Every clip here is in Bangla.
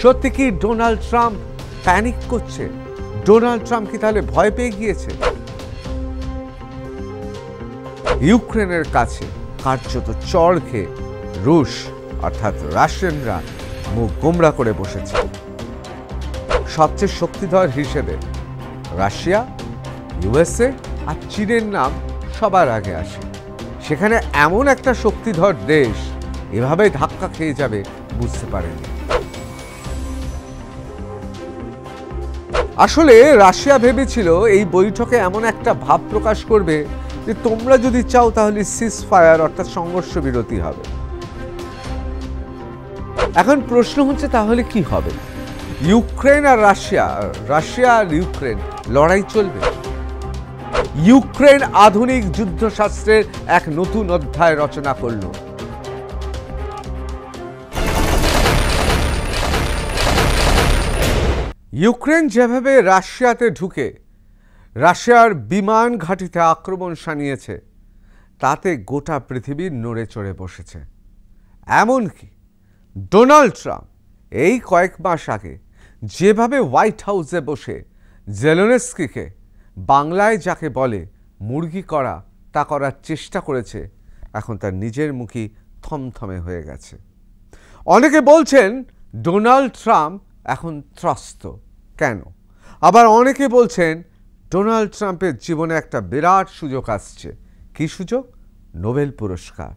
সত্যি কি ডোনাল্ড ট্রাম্প প্যানিক করছে? ডোনাল্ড ট্রাম্প কি তাহলে ভয় পেয়ে গিয়েছে? ইউক্রেনের কাছে কার্যত চড় খেয়ে রুশ অর্থাৎ রাশিয়ানরা মুখ গোমড়া করে বসেছে। সবচেয়ে শক্তিধর হিসেবে রাশিয়া, ইউএসএ আর চীনের নাম সবার আগে আসে। সেখানে এমন একটা শক্তিধর দেশ এভাবে ধাক্কা খেয়ে যাবে বুঝতে পারেনি। আসলে রাশিয়া ভেবেছিল এই বৈঠকে এমন একটা ভাব প্রকাশ করবে যে তোমরা যদি চাও তাহলে সিজ ফায়ার অর্থাৎ সংঘর্ষ বিরতি হবে। এখন প্রশ্ন হচ্ছে তাহলে কি হবে? ইউক্রেন আর রাশিয়া আর ইউক্রেন লড়াই চলবে। ইউক্রেন আধুনিক যুদ্ধশাস্ত্রের এক নতুন অধ্যায় রচনা করল। ইউক্রেন যেভাবে রাশিয়াতে ঢুকে রাশিয়ার বিমান ঘাঁটিতে আক্রমণ শানিয়েছে তাতে গোটা পৃথিবী নড়ে চড়ে বসেছে। এমনকি ডোনাল্ড ট্রাম্প এই কয়েক মাস আগে যেভাবে হোয়াইট হাউসে বসে জেলেনস্কিকে বাংলায় যাকে বলে মুরগি করা তা করার চেষ্টা করেছে, এখন তার নিজের মুখই থমথমে হয়ে গেছে। অনেকে বলছেন ডোনাল্ড ট্রাম্প এখন ত্রস্ত। কেন? আবার অনেকে বলছেন ডোনাল্ড ট্রাম্পের জীবনে একটা বিরাট সুযোগ আসছে। কি সুযোগ? নোবেল পুরস্কার,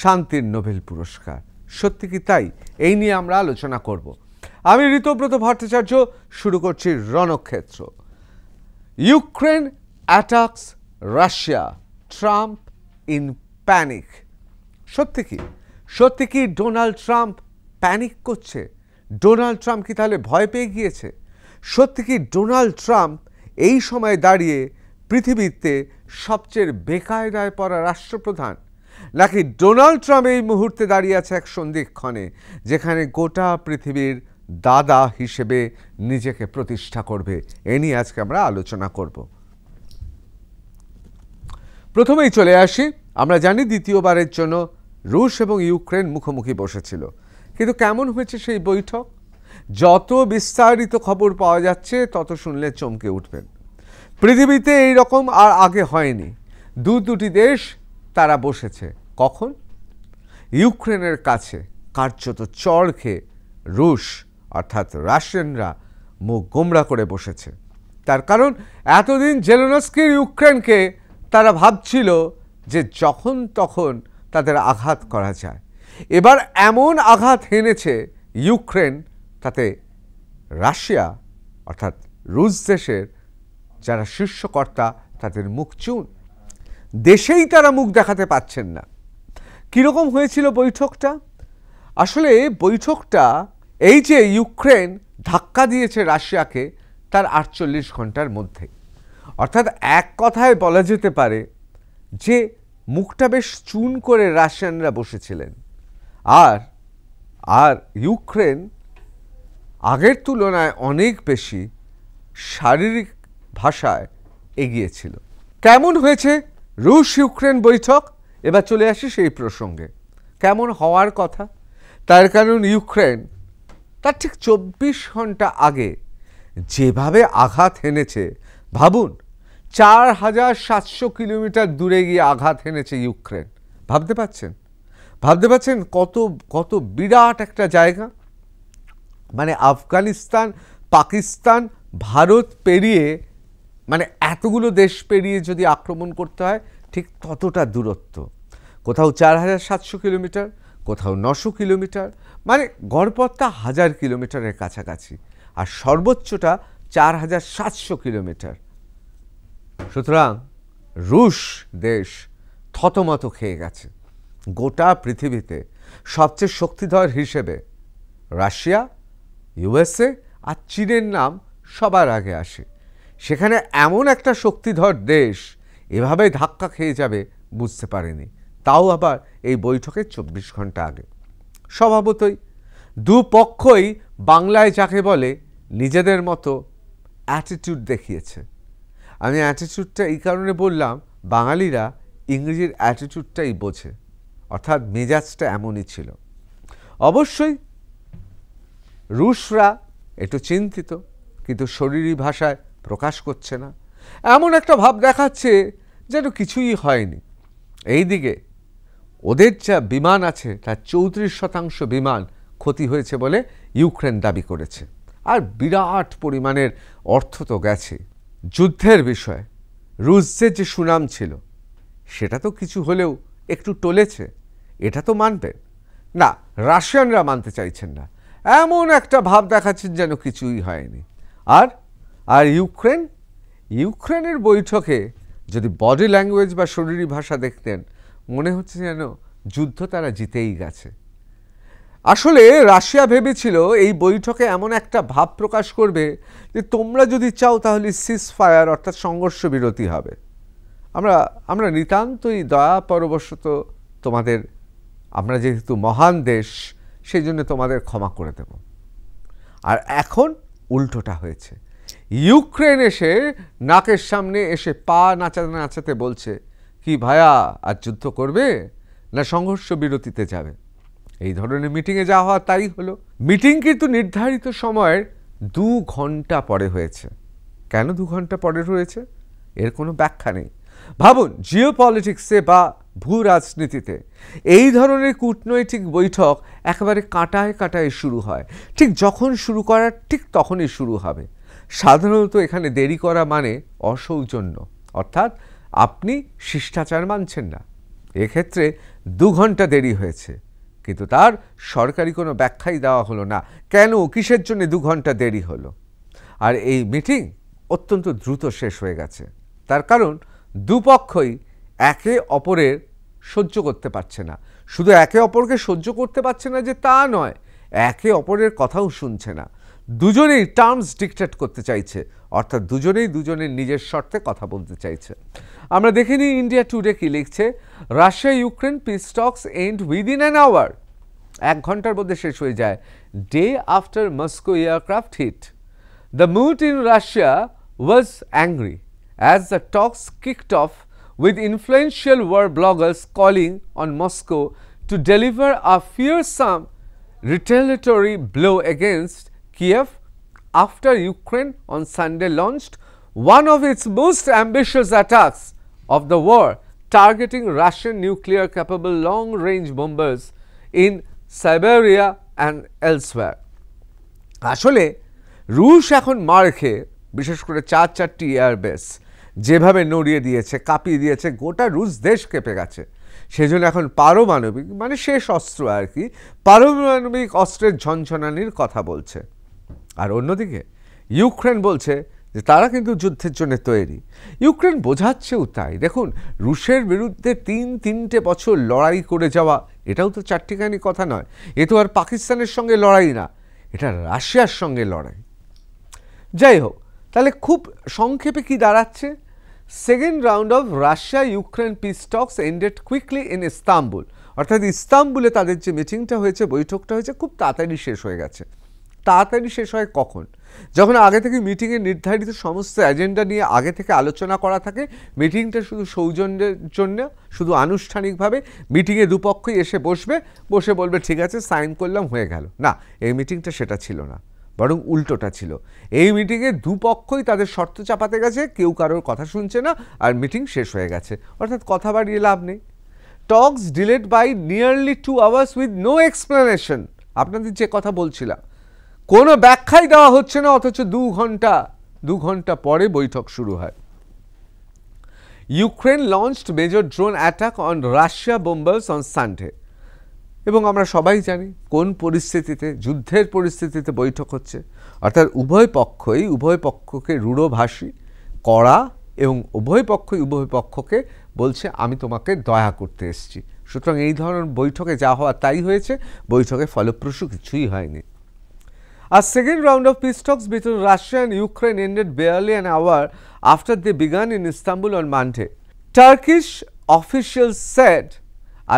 শান্তির নোবেল পুরস্কার। সত্যি কি তাই? এই নিয়ে আমরা আলোচনা করব। আমি ঋতব্রত ভট্টাচার্য, শুরু করছি রণক্ষেত্র। Ukraine attacks Russia, Trump in panic. সত্যি কি ডোনাল্ড ট্রাম্প প্যানিক করছে? ডোনাল্ড ট্রাম্প কি তাহলে ভয় পেয়ে গিয়েছে? সত্যি কি ডোনাল্ড ট্রাম্প এই সময় দাঁড়িয়ে পৃথিবীতে সবচেয়ে বেকায়দায় পড়া রাষ্ট্রপ্রধান, নাকি ডোনাল্ড ট্রাম্প এই মুহূর্তে দাঁড়িয়ে আছে এক সন্ধিক্ষণে যেখানে গোটা পৃথিবীর দাদা হিসেবে নিজেকে প্রতিষ্ঠা করবে? এ নিয়ে আজকে আমরা আলোচনা করব। প্রথমেই চলে আসি, আমরা জানি দ্বিতীয়বারের জন্য রুশ এবং ইউক্রেন মুখোমুখি বসেছিল, কিন্তু কেমন হয়েছে সেই বৈঠক? যত বিস্তারিত খবর পাওয়া যাচ্ছে তত শুনলে চমকে উঠবেন। পৃথিবীতে এই রকম আর আগে হয়নি। দুটি দেশ তারা বসেছে। কখন? ইউক্রেনের কাছে কার্যত চড় খেয়ে রুশ অর্থাৎ রাশিয়ানরা মুখ গোমড়া করে বসেছে। তার কারণ এতদিন জেলেনস্কির ইউক্রেনকে তারা ভাবছিল যে যখন তখন তাদের আঘাত করা যায়। এবার এমন আঘাত হেনেছে ইউক্রেন, তাতে রাশিয়া অর্থাৎ রুশ দেশের যারা শীর্ষকর্তা তাদের মুখ চুন। দেশেই তারা মুখ দেখাতে পাচ্ছেন না। কীরকম হয়েছিল বৈঠকটা? আসলে বৈঠকটা এই যে ইউক্রেন ধাক্কা দিয়েছে রাশিয়াকে তার 48 ঘন্টার মধ্যে, অর্থাৎ এক কথায় বলা যেতে পারে যে মুখটা বেশ চুন করে রাশিয়ানরা বসেছিলেন। আর ইউক্রেন আগের তুলনায় অনেক বেশি শারীরিক ভাষায় এগিয়েছিল। কেমন হয়েছে রুশ ইউক্রেন বৈঠক? এবার চলে আসি সেই প্রসঙ্গে। কেমন হওয়ার কথা? তার কারণ ইউক্রেন তার ঠিক 24 ঘন্টা আগে যেভাবে আঘাত হেনেছে, ভাবুন 4700 কিলোমিটার দূরে গিয়ে আঘাত হেনেছে ইউক্রেন। ভাবতে পারছেন কত বিরাট একটা জায়গা? মানে আফগানিস্তান, পাকিস্তান, ভারত পেরিয়ে, মানে এতগুলো দেশ পেরিয়ে যদি আক্রমণ করতে হয় ঠিক ততটা দূরত্ব। কোথাও 4700 কিলোমিটার, কোথাও 900 কিলোমিটার, মানে গড়পড়তা 1000 কিলোমিটারের কাছাকাছি, আর সর্বোচ্চটা 4700 কিলোমিটার। সুতরাং রুশ দেশ থতমত খেয়ে গেছে। গোটা পৃথিবীতে সবচেয়ে শক্তিধর হিসেবে রাশিয়া, ইউএসএ আর চীনের নাম সবার আগে আসে। সেখানে এমন একটা শক্তিধর দেশ এভাবে ধাক্কা খেয়ে যাবে বুঝতে পারেনি, তাও আবার এই বৈঠকের 24 ঘন্টা আগে। স্বভাবতই দুপক্ষই বাংলায় যাকে বলে নিজেদের মতো অ্যাটিটিউড দেখিয়েছে। আমি অ্যাটিটিউডটা এই কারণে বললাম, বাঙালিরা ইংরেজির অ্যাটিটিউডটাই বোঝে, অর্থাৎ মেজাজটা এমনই ছিল। অবশ্যই রুশরা একটু চিন্তিত, কিন্তু শরীরী ভাষায় প্রকাশ করছে না। এমন একটা ভাব দেখাচ্ছে যেন কিছুই হয়নি। এইদিকে ওদের যা বিমান আছে তার 34% বিমান ক্ষতি হয়েছে বলে ইউক্রেন দাবি করেছে। আর বিরাট পরিমাণের অর্থ তো গেছে। যুদ্ধের বিষয়ে রুশদের যে সুনাম ছিল সেটা তো কিছু হলেও একটু টলেছে, এটা তো মানবেন না। রাশিয়ানরা মানতে চাইছেন না, এমন একটা ভাব দেখাচ্ছেন যেন কিছুই হয়নি। আর ইউক্রেনের বৈঠকে যদি বডি ল্যাঙ্গুয়েজ বা শরীরী ভাষা দেখতেন, মনে হচ্ছে যেন যুদ্ধ তারা জিতেই গেছে। আসলে রাশিয়া ভেবেছিল এই বৈঠকে এমন একটা ভাব প্রকাশ করবে যে তোমরা যদি চাও তাহলে সিজ ফায়ার অর্থাৎ সংঘর্ষ বিরতি হবে, আমরা নিতান্তই দয়া পরবশত তোমাদের, আমরা যেহেতু মহান দেশ সেই জন্য তোমাদের ক্ষমা করে দেব। আর এখন উল্টোটা হয়েছে। ইউক্রেন এসে নাকের সামনে এসে পা নাচাতে নাচাতে বলছে, কি ভাইয়া আর যুদ্ধ করবে না সংঘর্ষ বিরতিতে যাবে? এই ধরনের মিটিংয়ে যাওয়া হওয়া তাই হলো। মিটিং কিন্তু নির্ধারিত সময়ের 2 ঘন্টা পরে হয়েছে। কেন 2 ঘন্টা পরে হয়েছে এর কোনো ব্যাখ্যা নেই। ভাবুন, জিও পলিটিক্সে বা ভূ রাজনীতিতে এই ধরনের কূটনৈতিক বৈঠক একেবারে কাঁটায় কাঁটায় শুরু হয়। ঠিক যখন শুরু করার ঠিক তখনই শুরু হবে। সাধারণত এখানে দেরি করা মানে অসৌজন্য, অর্থাৎ আপনি শিষ্টাচার মানছেন না। এক্ষেত্রে 2 ঘন্টা দেরি হয়েছে, কিন্তু তার সরকারি কোনো ব্যাখ্যাই দেওয়া হলো না কেন, কিসের জন্য 2 ঘন্টা দেরি হলো। আর এই মিটিং অত্যন্ত দ্রুত শেষ হয়ে গেছে। তার কারণ দুপক্ষই একে অপরের সহ্য করতে পারছে না। শুধু একে অপরকে সহ্য করতে পারছে না যে তা নয়, একে অপরের কথাও শুনছে না। দুজনেই টার্মস ডিকটেট করতে চাইছে, অর্থাৎ দুজনের নিজের শর্তে কথা বলতে চাইছে। আমরা দেখিনি ইন্ডিয়া টুডে কি লিখছে, Russia Ukraine peace talks end within an hour. 1 ঘন্টার মধ্যে শেষ হয়ে যায়। Day after Moscow aircraft hit, the mood in Russia was angry as the talks kicked off, with influential war bloggers calling on Moscow to deliver a fearsome retaliatory blow against Kiev after Ukraine on Sunday launched one of its most ambitious attacks of the war, targeting Russian nuclear-capable long-range bombers in Siberia and elsewhere. আসলে রুশ এখন মার খেয়ে, বিশেষ করে 4টি এয়ারবেস যেভাবে নড়িয়ে দিয়েছে, কাঁপিয়ে দিয়েছে, গোটা রুশ দেশ কেঁপে গেছে। সেজন্য এখন পারমাণবিক মানে শেষ অস্ত্র আর কি, পারমাণবিক অস্ত্রের ঝনঝনানির কথা বলছে। আর অন্যদিকে ইউক্রেন বলছে যে তারা কিন্তু যুদ্ধের জন্য তৈরি। ইউক্রেন বোঝাচ্ছেও তাই। দেখুন, রুশের বিরুদ্ধে 3 বছর লড়াই করে যাওয়া, এটাও তো চারটিখানি কথা নয়। এ তো আর পাকিস্তানের সঙ্গে লড়াই না, এটা রাশিয়ার সঙ্গে লড়াই। যাই হোক, তাহলে খুব সংক্ষেপে কি দাঁড়াচ্ছে, second round of Russia Ukraine peace Tux ended quickly in Istanbul. অর্থাৎ ইস্তাম্বুলে তাদের যে মিটিংটা হয়েছে, বৈঠকটা হয়েছে, খুব তাড়াতাড়ি শেষ হয়ে গেছে। তাড়াতাড়ি শেষ হয় কখন? যখন আগে থেকে মিটিংয়ে নির্ধারিত সমস্ত এজেন্ডা নিয়ে আগে থেকে আলোচনা করা থাকে। মিটিংটা শুধু সৌজন্যের জন্য, শুধু আনুষ্ঠানিকভাবে মিটিংয়ে দুপক্ষই এসে বসে বলবে ঠিক আছে সাইন করলাম হয়ে গেল। না, এই মিটিংটা সেটা ছিল না, বরং উল্টোটা ছিল। এই মিটিংয়ে দুপক্ষই তাদের শর্ত চাপাতে গেছে, কেউ কারোর কথা শুনছে না, আর মিটিং শেষ হয়ে গেছে। অর্থাৎ কথা বাড়িয়ে লাভ নেই। Talks delayed by nearly 2 hours with no explanation. আপনাদের যে কথা বলছিলাম, কোনো ব্যাখ্যাই দেওয়া হচ্ছে না, অথচ 2 ঘন্টা পরে বৈঠক শুরু হয়। Ukraine launched major drone attack on Russia bombers on Sunday. এবং আমরা সবাই জানি কোন পরিস্থিতিতে, যুদ্ধের পরিস্থিতিতে বৈঠক হচ্ছে। অর্থাৎ উভয় পক্ষকে রূঢ়ভাষী, কড়া, এবং উভয় পক্ষকে বলছে আমি তোমাকে দয়া করতে এসেছি। সুতরাং এই ধরনের বৈঠকে যা হওয়া তাই হয়েছে, বৈঠকে ফলপ্রসূ কিছুই হয়নি। A second round of peace talks between Russia and Ukraine ended barely an hour after they began in Istanbul on Monday. Turkish officials said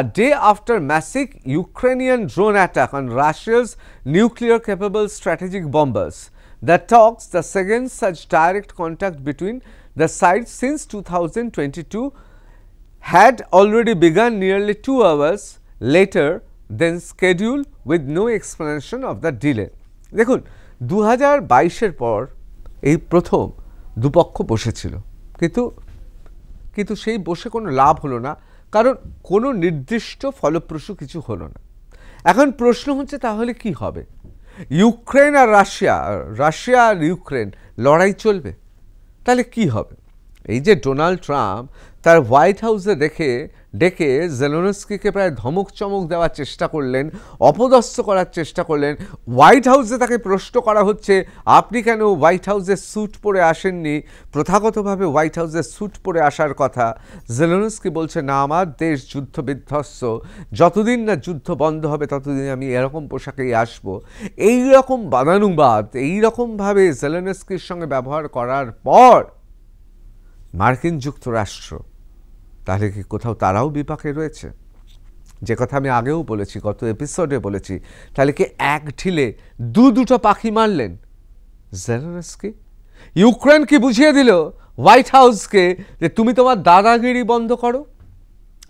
a day after massive Ukrainian drone attack on Russia's nuclear-capable strategic bombers. The talks, the second such direct contact between the sides since 2022, had already begun nearly 2 hours later than scheduled, with no explanation of the delay. দেখুন 2022-এর পর এই প্রথম দুপক্ষ বসেছিল, কিন্তু সেই বসে কোনো লাভ হলো না, কারণ কোনো নির্দিষ্ট ফলপ্রসূ কিছু হলো না। এখন প্রশ্ন হচ্ছে তাহলে কি হবে? ইউক্রেন আর রাশিয়া আর ইউক্রেন লড়াই চলবে, তাহলে কি হবে? এই যে ডোনাল্ড ট্রাম্প তার হোয়াইট হাউসে ডেকে জেলেনস্কিকে প্রায় ধমক চমক দেওয়ার চেষ্টা করলেন, অপদস্থ করার চেষ্টা করলেন। হোয়াইট হাউসে তাকে প্রশ্ন করা হচ্ছে, আপনি কেন হোয়াইট হাউসের স্যুট পরে আসেননি? প্রথাগতভাবে হোয়াইট হাউসের স্যুট পরে আসার কথা। জেলেনস্কি বলছে, না, আমার দেশ যুদ্ধ বিধ্বস্ত, যতদিন না যুদ্ধ বন্ধ হবে ততদিন আমি এরকম পোশাকেই আসবো। এইরকম বানানুবাদ, এইরকমভাবে জেলেনস্কির সঙ্গে ব্যবহার করার পর মার্কিন যুক্তরাষ্ট্র তাহলে কি কোথাও তারাও বিপাকে রয়েছে? যে কথা আমি আগেও বলেছি, গত এপিসোডে বলেছি, তাহলে কি এক ঢিলে দুটো পাখি মারলেন জেলেনস্কি? ইউক্রেন কি বুঝিয়ে দিল হোয়াইট হাউসকে যে তুমি তোমার দাদাগিরি বন্ধ করো?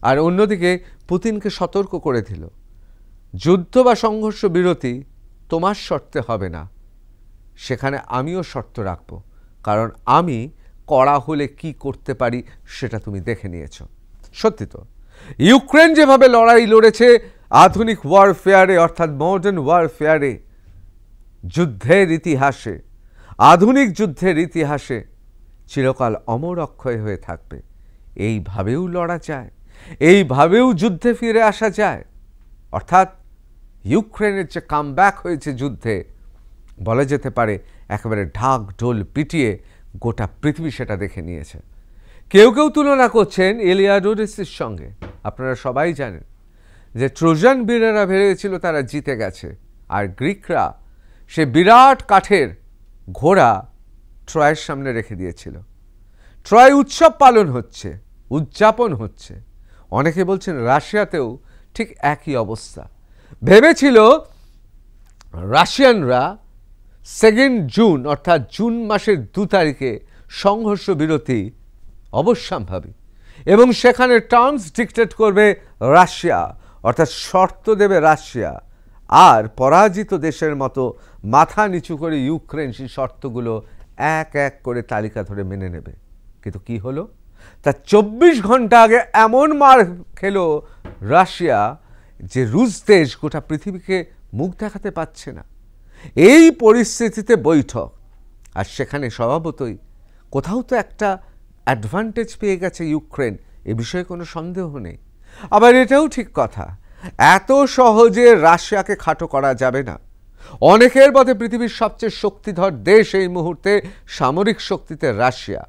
আর অন্যদিকে পুতিনকে সতর্ক করে দিল, যুদ্ধ বা সংঘর্ষ বিরতি তোমার শর্তে হবে না, সেখানে আমিও শর্ত রাখব, কারণ আমি কড়া হলে কি করতে পারি সেটা তুমি দেখে নিয়েছ। সত্যি তো, ইউক্রেন যেভাবে লড়াই লড়েছে আধুনিক ওয়ারফেয়ারে, অর্থাৎ মডার্ন ওয়ারফেয়ারে, যুদ্ধের ইতিহাসে, আধুনিক যুদ্ধের ইতিহাসে চিরকাল অমর অক্ষয় হয়ে থাকবে। এইভাবেও লড়া যায়, এইভাবেও যুদ্ধে ফিরে আসা যায়। অর্থাৎ ইউক্রেনের যে কামব্যাক হয়েছে যুদ্ধে, বলা যেতে পারে একেবারে ঢাক ঢোল পিটিয়ে গোটা পৃথিবী সেটা দেখে নিয়েছে। কেউ কেউ তুলনা করছেন ইলিয়াড ওডিসির সঙ্গে। আপনারা সবাই জানেন যে ট্রোজান বীরেরা ভেবেছিল তারা জিতে গেছে, আর গ্রিকরা সে বিরাট কাঠের ঘোড়া ট্রয়ের সামনে রেখে দিয়েছিল। ট্রয় উৎসব পালন হচ্ছে, উদযাপন হচ্ছে। অনেকে বলছেন রাশিয়াতেও ঠিক একই অবস্থা। ভেবেছিল রাশিয়ানরা 2 জুন অর্থাৎ জুন মাসের 2 তারিখে সংঘর্ষ বিরতি অবশ্যম্ভাবী, এবং সেখানে টার্মস ডিক্টেট করবে রাশিয়া, অর্থাৎ শর্ত দেবে রাশিয়া, আর পরাজিত দেশের মতো মাথা নিচু করে ইউক্রেন সেই শর্তগুলো এক এক করে তালিকা ধরে মেনে নেবে। কিন্তু কি হলো? তার 24 ঘন্টা আগে এমন মার খেলো রাশিয়া যে রুশ দেশ গোটা পৃথিবীকে মুখ দেখাতে পারছে না। এই পরিস্থিতিতে বৈঠক, আর সেখানে স্বভাবতই কোথাও তো একটা অ্যাডভান্টেজ পেয়ে গেছে ইউক্রেন, এ বিষয়ে কোনো সন্দেহ নেই। আবার এটাও ঠিক কথা, এত সহজে রাশিয়াকে খাটো করা যাবে না। অনেকের মতে পৃথিবীর সবচেয়ে শক্তিধর দেশ এই মুহূর্তে সামরিক শক্তিতে রাশিয়া।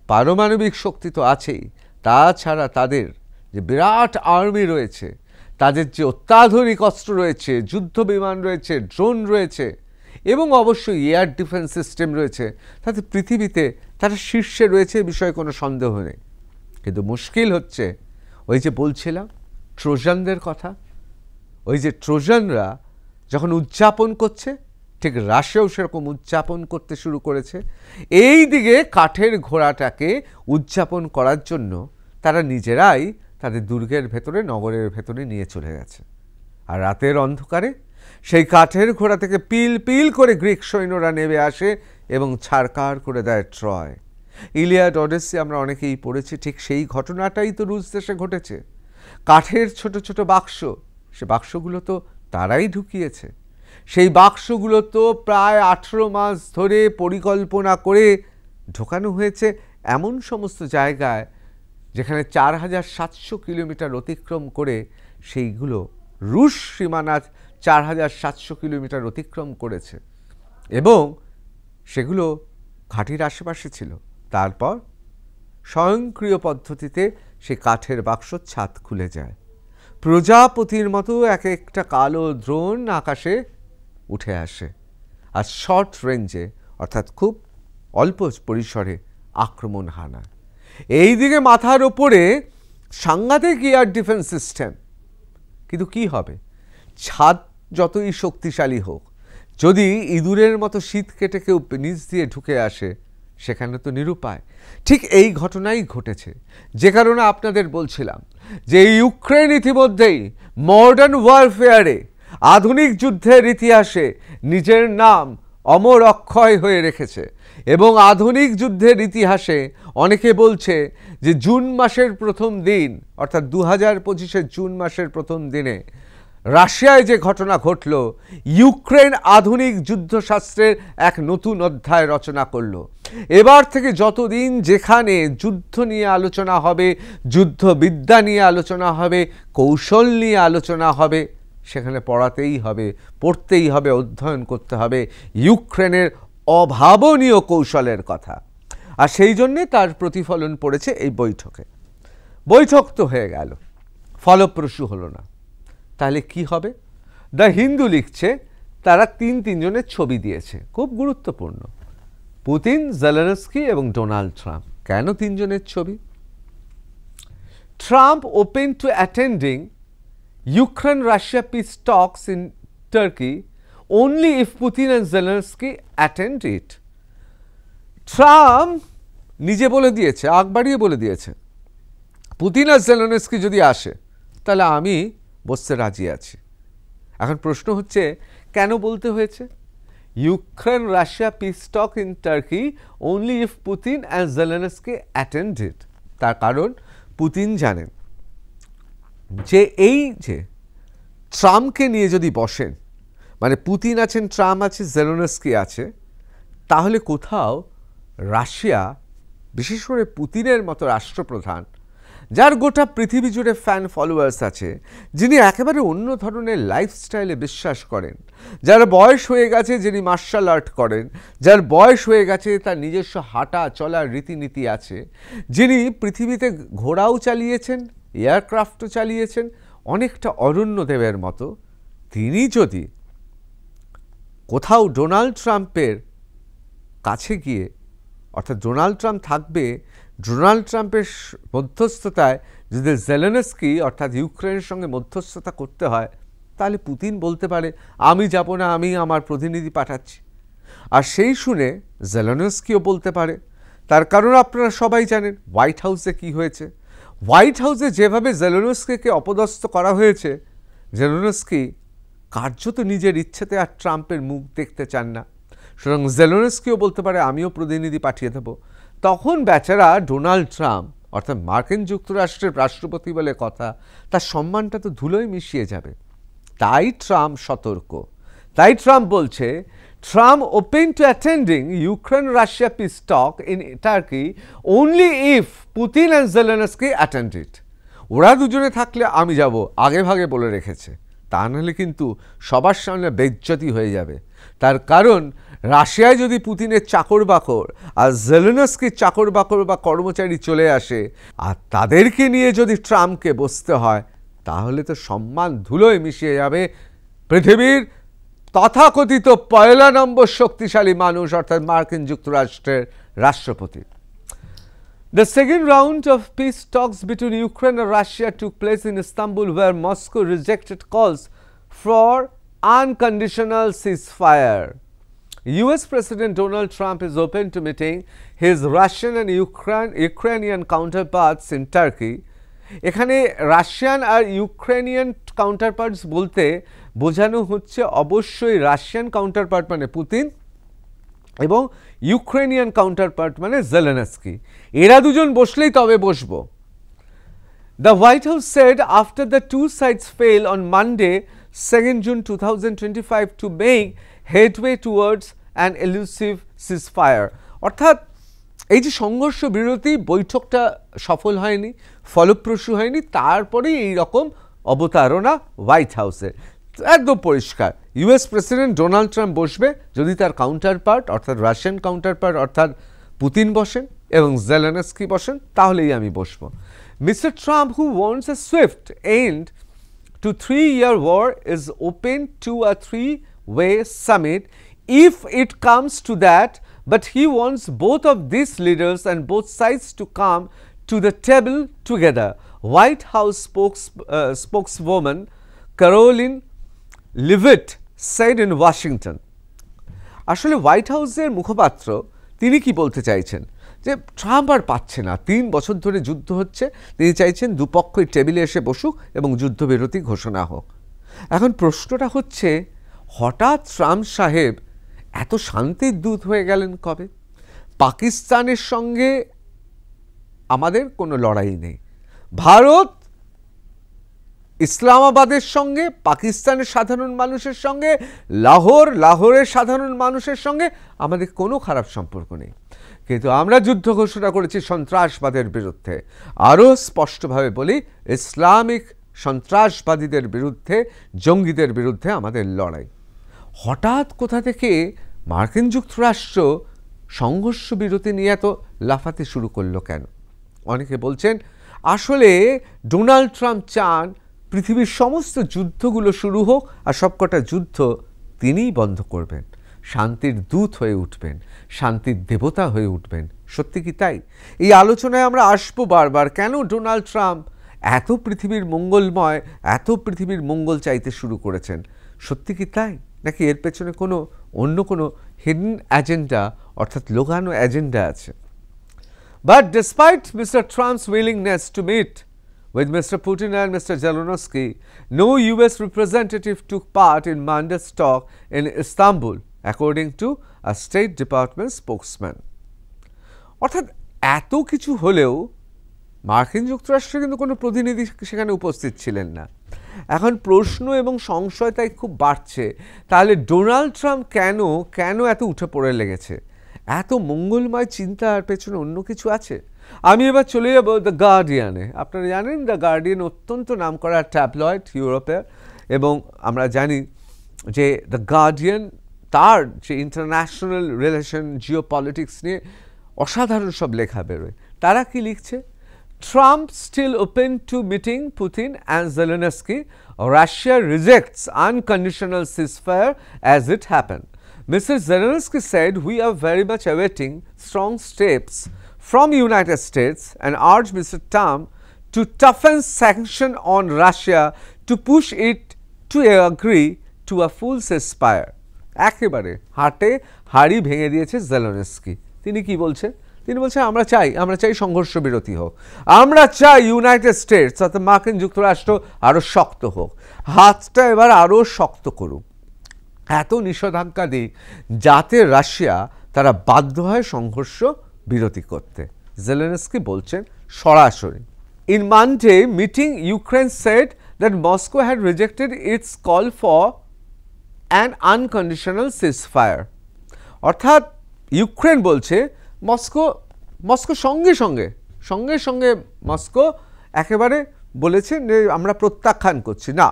পারমাণবিক শক্তি তো আছেই, তাছাড়া তাদের যে বিরাট আর্মি রয়েছে, তাদের যে অত্যাধুনিক অস্ত্র রয়েছে, যুদ্ধ বিমান রয়েছে, ড্রোন রয়েছে, এবং অবশ্যই এয়ার ডিফেন্স সিস্টেম রয়েছে, তাতে পৃথিবীতে তারা শীর্ষে রয়েছে, এ বিষয়ে কোনো সন্দেহ নেই। কিন্তু মুশকিল হচ্ছে ওই যে বলছিলাম ট্রোজানদের কথা, ওই যে ট্রোজানরা যখন উদযাপন করছে, ঠিক রাশিয়াও সেরকম উদযাপন করতে শুরু করেছে। এই দিকে কাঠের ঘোড়াটাকে উদযাপন করার জন্য তারা নিজেরাই তাদের দুর্গের ভেতরে, নগরের ভেতরে নিয়ে চলে গেছে। আর রাতের অন্ধকারে সেই কাঠের ঘোড়া থেকে পিল পিল করে গ্রিক সৈন্যরা নেমে আসে এবং ছাড়কার করে দেয় ট্রয়। ইলিয়াড ওডিসি আমরা অনেকেই পড়েছি, ঠিক সেই ঘটনাটাই তো রুশ দেশে ঘটেছে। কাঠের ছোট ছোট বাক্স, সে বাক্সগুলো তো তারাই ঢুকিয়েছে। সেই বাক্সগুলো তো প্রায় 18 মাস ধরে পরিকল্পনা করে ঢোকানো হয়েছে এমন সমস্ত জায়গায় যেখানে 4700 কিলোমিটার অতিক্রম করে সেইগুলো রুশ সীমানা 4700 কিলোমিটার অতিক্রম করেছে, এবং সেগুলো ঘাঁটির আশেপাশে ছিল। তারপর স্বয়ংক্রিয় পদ্ধতিতে সে কাঠের বাক্স ছাদ খুলে যায়। প্রজাপতির মতো এক একটা কালো দ্রোণ আকাশে উঠে আসে, আর শর্ট রেঞ্জে অর্থাৎ খুব অল্প পরিসরে আক্রমণ হানা। এই দিকে মাথার ওপরে সাংঘাতিক এয়ার ডিফেন্স সিস্টেম। কিন্তু কি হবে? ছাদ যতই শক্তিশালী হোক, যদি ইঁদুরের মতো শীত কেটে কেউ নিচ দিয়ে ঢুকে আসে, সেখানে তো নিরুপায়। ঠিক এই ঘটনাই ঘটেছে, যে কারণে আপনাদের বলছিলাম যে ইউক্রেন ইতিমধ্যেই মডার্ন ওয়ারফেয়ারে আধুনিক যুদ্ধের ইতিহাসে নিজের নাম অমর অক্ষয় হয়ে রেখেছে এবং আধুনিক যুদ্ধের ইতিহাসে অনেকে বলছে যে জুন মাসের প্রথম দিন অর্থাৎ 2025-এর জুন মাসের প্রথম দিনে রাশিয়ায় যে ঘটনা ঘটল, ইউক্রেন আধুনিক যুদ্ধশাস্ত্রের এক নতুন অধ্যায় রচনা করল। এবার থেকে যতদিন যেখানে যুদ্ধ নিয়ে আলোচনা হবে, যুদ্ধবিদ্যা নিয়ে আলোচনা হবে, কৌশল নিয়ে আলোচনা হবে, সেখানে পড়াতেই হবে, পড়তেই হবে, অধ্যয়ন করতে হবে ইউক্রেনের অভাবনীয় কৌশলের কথা। আর সেই জন্যে তার প্রতিফলন পড়েছে এই বৈঠকে। বৈঠক তো হয়ে গেল, ফলপ্রসূ হলো না, তাহলে কি হবে? দ্য হিন্দু লিখছে তারা তিনজনের ছবি দিয়েছে, খুব গুরুত্বপূর্ণ, পুতিন, জেলেনস্কি এবং ডোনাল্ড ট্রাম্প। কেন তিনজনের ছবি? Trump open to attending Ukraine-Russia peace talks in Turkey only if Putin and Zelensky attend it. Trump নিজে বলে দিয়েছে, আগ বাড়িয়ে বলে দিয়েছে, পুতিন আর জেলেনস্কি যদি আসে তাহলে আমি বসতে রাজি আছি। এখন প্রশ্ন হচ্ছে কেন বলতে হয়েছে Ukraine Russia peace talk in Turkey only if Putin and Zelensky attend it? তার কারণ পুতিন জানেন যে এই যে ট্রাম্পকে নিয়ে যদি বসেন, মানে পুতিন আছেন, ট্রাম্প আছে, জেলেনস্কি আছে, তাহলে কোথাও রাশিয়া, বিশেষ করে পুতিনের মতো রাষ্ট্রপ্রধান, যার গোটা পৃথিবী জুড়ে ফ্যান ফলোয়ার্স আছে, যিনি একেবারে অন্য ধরনের লাইফস্টাইলে বিশ্বাস করেন, যার বয়স হয়ে গেছে, যিনি মার্শাল আর্ট করেন, যার বয়স হয়ে গেছে, তার নিজস্ব হাঁটা চলার রীতিনীতি আছে, যিনি পৃথিবীতে ঘোড়াও চালিয়েছেন, এয়ারক্রাফটও চালিয়েছেন, অনেকটা অরণ্যদেবের মতো, তিনি যদি কোথাও ডোনাল্ড ট্রাম্পের কাছে গিয়ে, অর্থাৎ ডোনাল্ড ট্রাম্প থাকবে, ডোনাল্ড ট্রাম্পের মধ্যস্থতায় যদি জেলেনস্কি অর্থাৎ ইউক্রেনের সঙ্গে মধ্যস্থতা করতে হয়, তাহলে পুতিন বলতে পারে আমি যাব না, আমি আমার প্রতিনিধি পাঠাচ্ছি। আর সেই শুনে জেলেনস্কিও বলতে পারে। তার কারণ আপনারা সবাই জানেন হোয়াইট হাউসে কি হয়েছে। হোয়াইট হাউসে যেভাবে জেলেনস্কিকে অপদস্থ করা হয়েছে, জেলেনস্কি কার্যত নিজের ইচ্ছেতে আর ট্রাম্পের মুখ দেখতে চান না। সুতরাং জেলেনস্কিও বলতে পারে আমিও প্রতিনিধি পাঠিয়ে দেব। তখন বেচারা ডোনাল্ড ট্রাম্প অর্থাৎ মার্কিন যুক্তরাষ্ট্রের রাষ্ট্রপতি বলে কথা, তার সম্মানটা তো ধুলোয় মিশিয়ে যাবে। তাই ট্রাম্প সতর্ক। তাই ট্রাম্প বলছে Trump open to attending Ukraine-Russia peace talk in Turkey only if Putin and Zelensky attend it. ওরা দুজনে থাকলে আমি যাব, আগে ভাগে বলে রেখেছে। তা নাহলে কিন্তু সবার সামনে বেইজ্জতি হয়ে যাবে। তার কারণ রাশিয়ায় যদি পুতিনের চাকর বাকর আর জেলেনস্কির চাকর বাকর বা কর্মচারী চলে আসে আর তাদেরকে নিয়ে যদি ট্রাম্পকে বসতে হয়, তাহলে তো সম্মান ধুলোয় মিশিয়ে যাবে পৃথিবীর তথাকথিত পয়লা নম্বর শক্তিশালী মানুষ অর্থাৎ মার্কিন যুক্তরাষ্ট্রের রাষ্ট্রপতি। The second round of peace talks between Ukraine and Russia took place in Istanbul, where Moscow rejected calls for unconditional ceasefire. US President Donald Trump is open to meeting his Russian and Ukrainian counterparts in Turkey. এখানে রাশিয়ান আর ইউক্রেনিয়ান কাউন্টারপার্টস বলতে বোঝানো হচ্ছে অবশ্যই রাশিয়ান কাউন্টারপার্ট মানে পুতিন এবং ইউক্রেনিয়ান কাউন্টারপার্ট মানে জেলেনস্কি। এরা দুজন বসলেই তবে বসবো। The White House said after the two sides failed on Monday, 2nd June 2025 to make headway towards an elusive ceasefire. অর্থাৎ এই যে সংঘর্ষ বিরতি বৈঠকটা সফল হয়নি, ফলপ্রসূ হয়নি, তারপরেই এই রকম অবতারণা হোয়াইট হাউসে। একদম পরিষ্কার ইউএস প্রেসিডেন্ট ডোনাল্ড ট্রাম্প বসবে যদি তার কাউন্টারপার্ট অর্থাৎ রাশিয়ান কাউন্টারপার্ট অর্থাৎ পুতিন বসেন এবং জেলেনস্কি বসেন, তাহলেই আমি বসবো। Mister Trump who wants a swift end to 3-year war is open to a 3-way summit if it comes to that, but he wants both of these leaders and both sides to come to the table together. White House spokeswoman Caroline Leavitt said in Washington. আসলে হোয়াইট হাউসের মুখপাত্র তিনি কি বলতে চাইছেন যে ট্রাম্প আর পাচ্ছে না, 3 বছর ধরে যুদ্ধ হচ্ছে, তিনি চাইছেন দুপক্ষই টেবিলে এসে বসুক এবং যুদ্ধবিরতি ঘোষণা হোক। এখন প্রশ্নটা হচ্ছে, হঠাৎ ট্রাম্প সাহেব এত শান্তির দূত হয়ে গেলেন কবে? পাকিস্তানের সঙ্গে আমাদের কোনো লড়াই নেই, ভারত ইসলামাবাদের সঙ্গে, পাকিস্তানের সাধারণ মানুষের সঙ্গে, লাহোরের সাধারণ মানুষের সঙ্গে আমাদের কোনো খারাপ সম্পর্ক নেই, কিন্তু আমরা যুদ্ধ ঘোষণা করেছি সন্ত্রাসবাদের বিরুদ্ধে। আরও স্পষ্টভাবে বলি, ইসলামিক সন্ত্রাসবাদীদের বিরুদ্ধে, জঙ্গিদের বিরুদ্ধে আমাদের লড়াই। হঠাৎ কোথা থেকে মার্কিন যুক্তরাষ্ট্র সংঘর্ষ বিরতি নিয়ে এত লাফাতে শুরু করলো কেন? অনেকে বলছেন আসলে ডোনাল্ড ট্রাম্প চান পৃথিবীর সমস্ত যুদ্ধগুলো শুরু হোক, আর সবকটা যুদ্ধ তিনিই বন্ধ করবেন, শান্তির দূত হয়ে উঠবেন, শান্তির দেবতা হয়ে উঠবেন। সত্যি কি তাই? এই আলোচনায় আমরা আসবো বারবার, কেন ডোনাল্ড ট্রাম্প এত পৃথিবীর মঙ্গলময়, এত পৃথিবীর মঙ্গল চাইতে শুরু করেছেন? সত্যি কি তাই, নাকি এর পেছনে অন্য কোনো হিডেন এজেন্ডা, অর্থাৎ লুকানো এজেন্ডা আছে? But despite Mr. Trump's willingness to meet with Mr. Putin and Mr. Zelensky, no US representative took part in Monday's talk in Istanbul, according to a State Department spokesman. অর্থাৎ এত কিছু হলেও মার্কিন যুক্তরাষ্ট্রের কিন্তু কোনো প্রতিনিধি সেখানে উপস্থিত ছিলেন না। এখন প্রশ্ন এবং সংশয় তাই খুব বাড়ছে, তাহলে ডোনাল্ড ট্রাম্প কেন এত উঠে পড়ে লেগেছে? এত মঙ্গলময় চিন্তার পেছনে অন্য কিছু আছে? আমি এবার চলে যাব দ্য গার্ডিয়ানে। আপনারা জানেন দ্য গার্ডিয়ান অত্যন্ত নামকরা ট্যাবলয়েড ইউরোপের, এবং আমরা জানি যে দ্য গার্ডিয়ান তার যে ইন্টারন্যাশনাল রিলেশন, জিওপলিটিক্স নিয়ে অসাধারণ সব লেখা বেরোয়। তারা কি লিখছে? Trump still open to meeting Putin and Zelensky. Russia rejects unconditional ceasefire as it happened. Mr. Zelensky said, "We are very much awaiting strong steps from United States and urge Mr. Trump to toughen sanctions on Russia to push it to agree to a full ceasefire." একেবারে হাড়ি ভেঙে দিয়েছে জেলেনস্কি। তিনি কি বলছেন? তিনি বলছেন আমরা চাই সংঘর্ষ বিরতি হোক, আমরা চাই ইউনাইটেড স্টেটস অর্থাৎ মার্কিন যুক্তরাষ্ট্র আরও শক্ত হোক, হাতটা এবার আরও শক্ত করুক, এত নিষেধাজ্ঞা দিক যাতে রাশিয়া তারা বাধ্য হয় সংঘর্ষ বিরতি করতে। জেলেনস্কি বলছেন সরাসরি। In Monday meeting, Ukraine said that Moscow had rejected its call for an unconditional ceasefire. অর্থাৎ ইউক্রেন বলছে মস্কো সঙ্গে সঙ্গে মস্কো একেবারে বলেছে যে আমরা প্রত্যাখ্যান করছি না,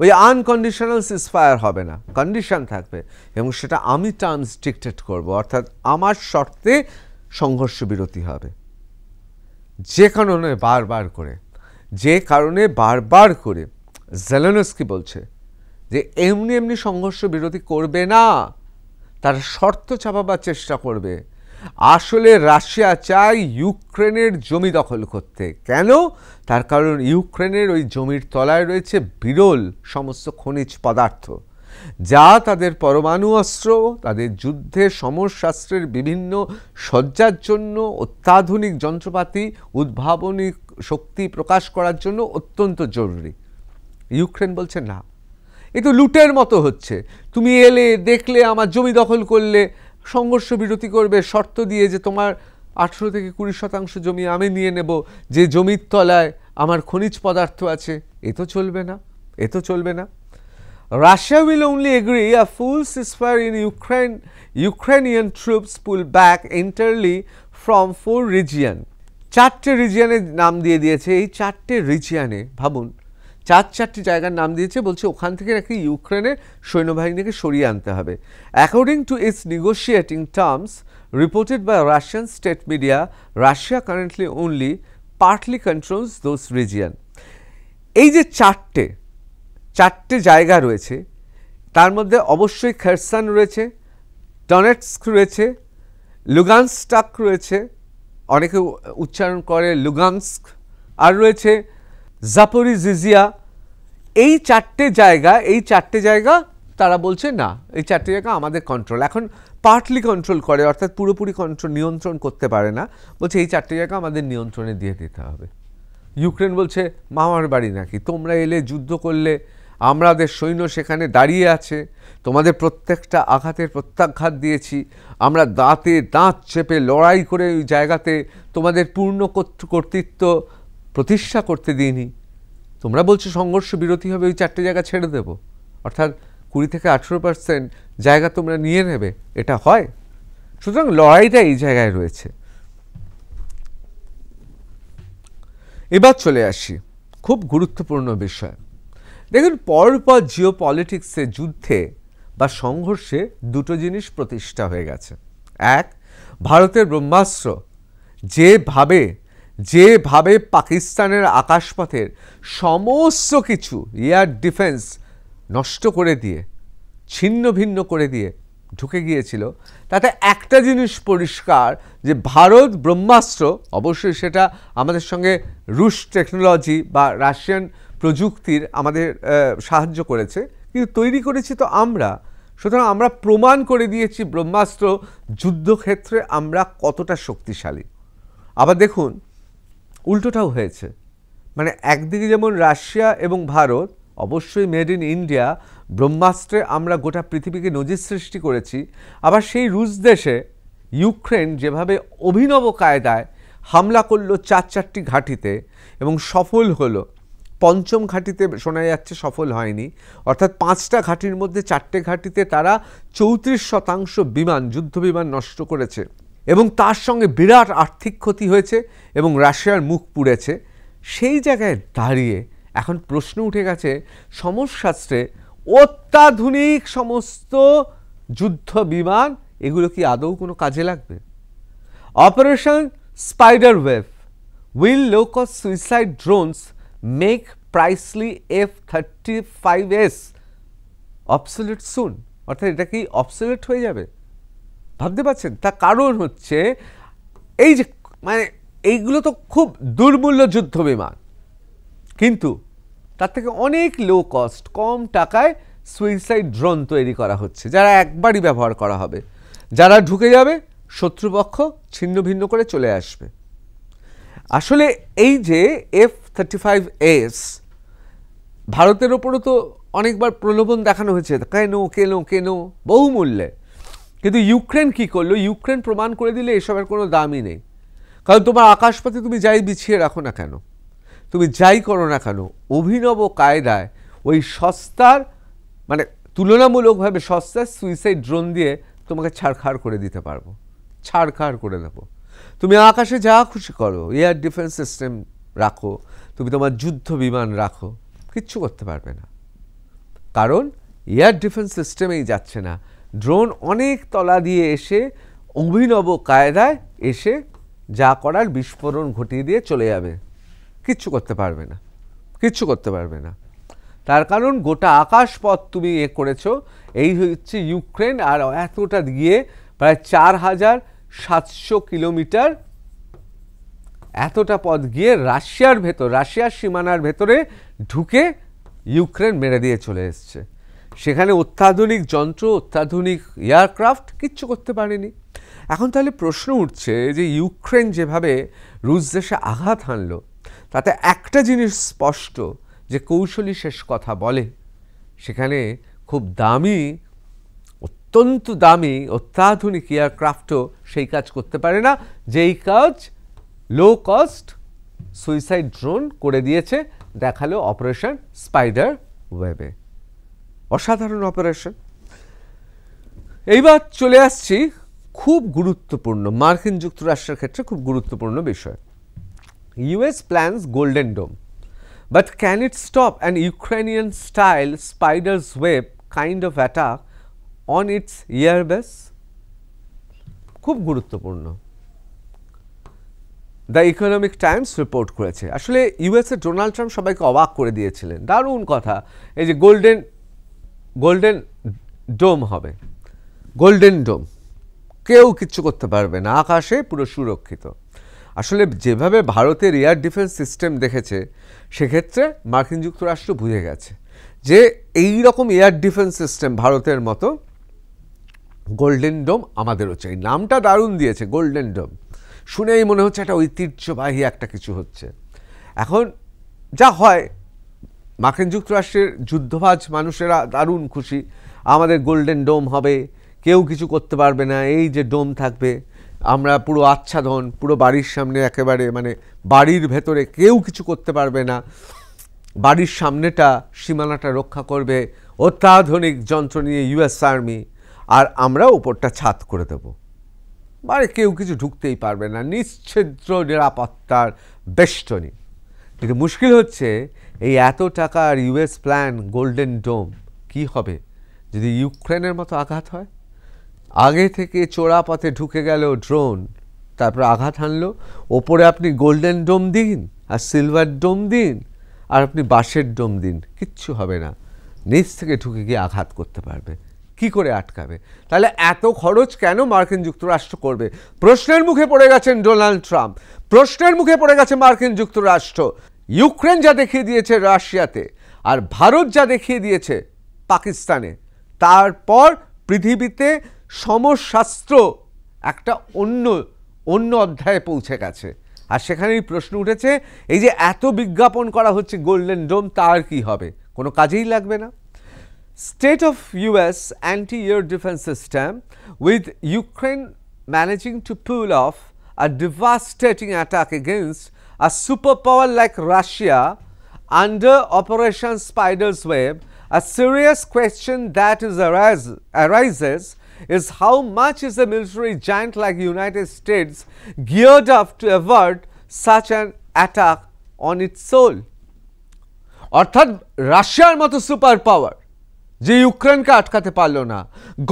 ওই আনকন্ডিশনাল সিজফায়ার হবে না, কন্ডিশন থাকবে, এবং সেটা আমি টার্মস ডিক্টেট করব, অর্থাৎ আমার শর্তে সংঘর্ষ বিরতি হবে। যে কারণে বারবার করে জেলেনস্কি বলছে যে এমনি সংঘর্ষ বিরতি করবে না, তারা শর্ত চাপাবার চেষ্টা করবে। আসলে রাশিয়া চায় ইউক্রেনের জমি দখল করতে। কেন? তার কারণ ইউক্রেনের ওই জমির তলায় রয়েছে বিরল সমস্ত খনিজ পদার্থ, যা তাদের পরমাণু অস্ত্র, তাদের যুদ্ধের সমরশাস্ত্রের বিভিন্ন সজ্জার জন্য, অত্যাধুনিক যন্ত্রপাতি, উদ্ভাবনী শক্তি প্রকাশ করার জন্য অত্যন্ত জরুরি। ইউক্রেন বলছে না, এ তো লুটের মতো হচ্ছে, তুমি এলে দেখলে আমার জমি দখল করলে, সংঘর্ষ বিরতি করবে শর্ত দিয়ে যে তোমার 18 থেকে 20% জমি আমি নিয়ে নেব, যে জমির তলায় আমার খনিজ পদার্থ আছে। এ তো চলবে না। Russia will only agree a full ceasefire in Ukraine. Ukrainian troops pull back entirely from 4 region. 4টে রিজিয়নের নাম দিয়ে দিয়েছে। এই 4টে রিজিয়নে ভাবুন, 4টি জায়গার নাম দিয়েছে, বলছে ওখান থেকে নাকি ইউক্রেনের সৈন্যবাহিনীকে সরিয়ে আনতে হবে। According to its negotiating terms reported by Russian state media, Russia currently only partly controls those region. এই যে চারটে জায়গা রয়েছে, তার মধ্যে অবশ্যই খেরসন রয়েছে, ডনেটস্ক রয়েছে, লুগানস্ক রয়েছে, অনেকে উচ্চারণ করে লুগানস্ক, আর রয়েছে জাপোরিজিয়া। এই চারটে জায়গা তারা বলছে না, এই 4টে জায়গা আমাদের কন্ট্রোল, এখন পার্টলি কন্ট্রোল করে, অর্থাৎ পুরোপুরি নিয়ন্ত্রণ করতে পারে না। বলছে এই 4টে জায়গা আমাদের নিয়ন্ত্রণে দিয়ে দিতে হবে। ইউক্রেন বলছে মামার বাড়ি নাকি, তোমরা এলে যুদ্ধ করলে আমাদের সৈন্য সেখানে দাঁড়িয়ে আছে, তোমাদের প্রত্যেকটা আঘাতের প্রত্যাঘাত দিয়েছি, আমরা দাঁতে দাঁত চেপে লড়াই করে ওই জায়গাতে তোমাদের পূর্ণ কর্তৃত্ব প্রতিষ্ঠা করতে দিইনি। তোমরা বলছো সংঘর্ষ বিরতি হবে, ওই 4টে জায়গা ছেড়ে দেব, অর্থাৎ 20 থেকে 18% জায়গা তোমরা নিয়ে নেবে, এটা হয়? সুতরাং লড়াইটা এই জায়গায় রয়েছে। এবার চলে আসি খুব গুরুত্বপূর্ণ বিষয়। দেখুন, পরপর জিও পলিটিক্সে যুদ্ধে বা সংঘর্ষে দুটো জিনিস প্রতিষ্ঠা হয়ে গেছে। এক, ভারতের ব্রহ্মাস্ত্র যেভাবে পাকিস্তানের আকাশপথের সমস্ত কিছু এয়ার ডিফেন্স নষ্ট করে দিয়ে, ছিন্ন ভিন্ন করে দিয়ে ঢুকে গিয়েছিল, তাতে একটা জিনিস পরিষ্কার যে ভারত ব্রহ্মাস্ত্র, অবশ্যই সেটা আমাদের সঙ্গে রুশ টেকনোলজি বা রাশিয়ান প্রযুক্তির আমাদের সাহায্য করেছে, কিন্তু তৈরি করেছি তো আমরা। সুতরাং আমরা প্রমাণ করে দিয়েছি ব্রহ্মাস্ত্র যুদ্ধক্ষেত্রে আমরা কতটা শক্তিশালী। আবার দেখুন, উল্টোটাও হয়েছে। মানে একদিকে যেমন রাশিয়া এবং ভারত, অবশ্যই মেড ইন ইন্ডিয়া, ব্রহ্মাস্ত্রে আমরা গোটা পৃথিবীকে নজির সৃষ্টি করেছি, আবার সেই রুশ দেশে ইউক্রেন যেভাবে অভিনব কায়দায় হামলা করলো 4টি ঘাঁটিতে এবং সফল হলো। পঞ্চম ঘাঁটিতে শোনা যাচ্ছে সফল হয়নি, অর্থাৎ 5টা ঘাঁটির মধ্যে 4টে ঘাঁটিতে তারা 34% বিমান, যুদ্ধ বিমান নষ্ট করেছে এবং তার সঙ্গে বিরাট আর্থিক ক্ষতি হয়েছে এবং রাশিয়ার মুখ পুড়েছে। সেই জায়গায় দাঁড়িয়ে এখন প্রশ্ন উঠে গেছে, সমরশাস্ত্রে অত্যাধুনিক সমস্ত যুদ্ধ বিমান, এগুলো কি আদৌ কোনো কাজে লাগবে? Operation spider wave, will low cost suicide drones make pricey F-35s obsolete soon? অর্থাৎ এটা কি অবসোলেট হয়ে যাবে? ভাবতে পারছেন? তার কারণ হচ্ছে এই যে মানে এইগুলো তো খুব দুর্মূল্য যুদ্ধ বিমান, কিন্তু তার থেকে অনেক লো কস্ট, কম টাকায় সুইসাইড ড্রোন তৈরি করা হচ্ছে, যারা একবারই ব্যবহার করা হবে, যারা ঢুকে যাবে শত্রুপক্ষ ছিন্ন ভিন্ন করে চলে আসবে। আসলে এই যে F-35s, ভারতের ওপরও তো অনেকবার প্রলোভন দেখানো হয়েছে, কেন কেন কেন বহু মূল্যে, কিন্তু ইউক্রেন কি করলো? ইউক্রেন প্রমাণ করে দিলে এসবের কোনো দামই নেই। কারণ তোমার আকাশপথে তুমি যাই বিছিয়ে রাখো না কেন, তুমি যাই করো না কেন, অভিনব কায়দায় ওই সস্তার, মানে তুলনামূলকভাবে সস্তার সুইসাইড ড্রোন দিয়ে তোমাকে ছাড়খাড় করে দিতে পারবো, ছাড়খাড় করে দেবো। তুমি আকাশে যা খুশি করো, এয়ার ডিফেন্স সিস্টেম রাখো, তুমি তোমার যুদ্ধ বিমান রাখো, কিচ্ছু করতে পারবে না। কারণ এয়ার ডিফেন্স সিস্টেমেই যাচ্ছে না, ড্রোন অনেক তলা দিয়ে এসে অভিনব কায়দায় এসে যা করার বিস্ফোরণ ঘটিয়ে দিয়ে চলে যাবে, কিচ্ছু করতে পারবে না, কিচ্ছু করতে পারবে না। তার কারণ গোটা আকাশপথ তুমি করেছো, এই হচ্ছে ইউক্রেন, আর এতটা গিয়ে প্রায় 4700 কিলোমিটার এতটা পথ গিয়ে রাশিয়ার ভেতর, রাশিয়ার সীমানার ভেতরে ঢুকে ইউক্রেন মেরে দিয়ে চলে এসছে। সেখানে অত্যাধুনিক যন্ত্র, অত্যাধুনিক এয়ারক্রাফট কিচ্ছু করতে পারেনি। এখন তাহলে প্রশ্ন উঠছে যে ইউক্রেন যেভাবে রুশ দেশে আঘাত হানলো, তাতে একটা জিনিস স্পষ্ট, যে কৌশলী শেষ কথা বলে। সেখানে খুব দামি, অত্যন্ত দামি অত্যাধুনিক এয়ারক্রাফটও সেই কাজ করতে পারে না, যেই কাজ লো কস্ট সুইসাইড ড্রোন করে দিয়েছে, দেখালো অপারেশন স্পাইডার ওয়েবে। অসাধারণ অপারেশন। এইবার চলে আসছি খুব গুরুত্বপূর্ণ, মার্কিন যুক্তরাষ্ট্রের ক্ষেত্রে খুব গুরুত্বপূর্ণ বিষয়। US plans Golden Dome, but can it stop an Ukrainian-style spider's web kind of attack on its airbase? খুব গুরুত্বপূর্ণ। দ্য ইকোনমিক টাইমস রিপোর্ট করেছে। আসলে ইউএসএ ডোনাল্ড ট্রাম্প সবাইকে অবাক করে দিয়েছিলেন, দারুণ কথা, এই যে গোল্ডেন ডোম হবে, গোল্ডেন ডোম, কেউ কিচ্ছু করতে পারবে না, আকাশে পুরো সুরক্ষিত। আসলে যেভাবে ভারতের এয়ার ডিফেন্স সিস্টেম দেখেছে, সেক্ষেত্রে মার্কিন যুক্তরাষ্ট্র বুঝে গেছে যে এই রকম এয়ার ডিফেন্স সিস্টেম ভারতের মতো গোল্ডেন ডোম আমাদেরও চাই। নামটা দারুণ দিয়েছে, গোল্ডেন ডোম, শুনেই মনে হচ্ছে একটা ঐতিহ্যবাহী একটা কিছু হচ্ছে। এখন যা হয়, মার্কিন যুক্তরাষ্ট্রের যুদ্ধবাজ মানুষেরা দারুণ খুশি, আমাদের গোল্ডেন ডোম হবে, কেউ কিছু করতে পারবে না, এই যে ডোম থাকবে, আমরা পুরো আচ্ছাদন, পুরো বাড়ির সামনে একেবারে মানে বাড়ির ভেতরে কেউ কিছু করতে পারবে না, বাড়ির সামনেটা সীমানাটা রক্ষা করবে অত্যাধুনিক যন্ত্র নিয়ে ইউএস আর্মি, আর আমরা উপরটা ছাদ করে দেব, মানে কেউ কিছু ঢুকতেই পারবে না, নিশ্ছিদ্র নিরাপত্তার বেষ্টনী। কিন্তু মুশকিল হচ্ছে এই এত টাকার ইউএস প্ল্যান গোল্ডেন ডোম কি হবে যদি ইউক্রেনের মতো আঘাত হয়? আগে থেকে চোরা পথে ঢুকে গেল ড্রোন, তারপর আঘাত হানলো, ওপরে আপনি গোল্ডেন ডোম দিন আর সিলভার ডোম দিন আর আপনি বাঁশের ডোম দিন, কিচ্ছু হবে না, নিচ থেকে ঢুকে গিয়ে আঘাত করতে পারবে। কি করে আটকাবে? তাহলে এত খরচ কেন মার্কিন যুক্তরাষ্ট্র করবে? প্রশ্নের মুখে পড়ে গেছেন ডোনাল্ড ট্রাম্প, প্রশ্নের মুখে পড়ে গেছে মার্কিন যুক্তরাষ্ট্র। ইউক্রেন যা দেখিয়ে দিয়েছে রাশিয়াতে, আর ভারত যা দেখিয়ে দিয়েছে পাকিস্তানে, তারপর পৃথিবীতে সমশাস্ত্র একটা অন্য অধ্যায়ে পৌঁছে গেছে। আর সেখানেই প্রশ্ন উঠেছে, এই যে এত বিজ্ঞাপন করা হচ্ছে গোল্ডেন ডোম, তার কি হবে? কোনো কাজেই লাগবে না। State of US anti-air defense system, with Ukraine managing to pull off a devastating attack against a superpower like Russia under Operation Spider's Web, a serious question that arises is how much is a military giant like United States geared up to avert such an attack on its soul? অর্থাৎ রাশিয়ার মতো সুপার পাওয়ার যে ইউক্রেনকে আটকাতে পারলো না,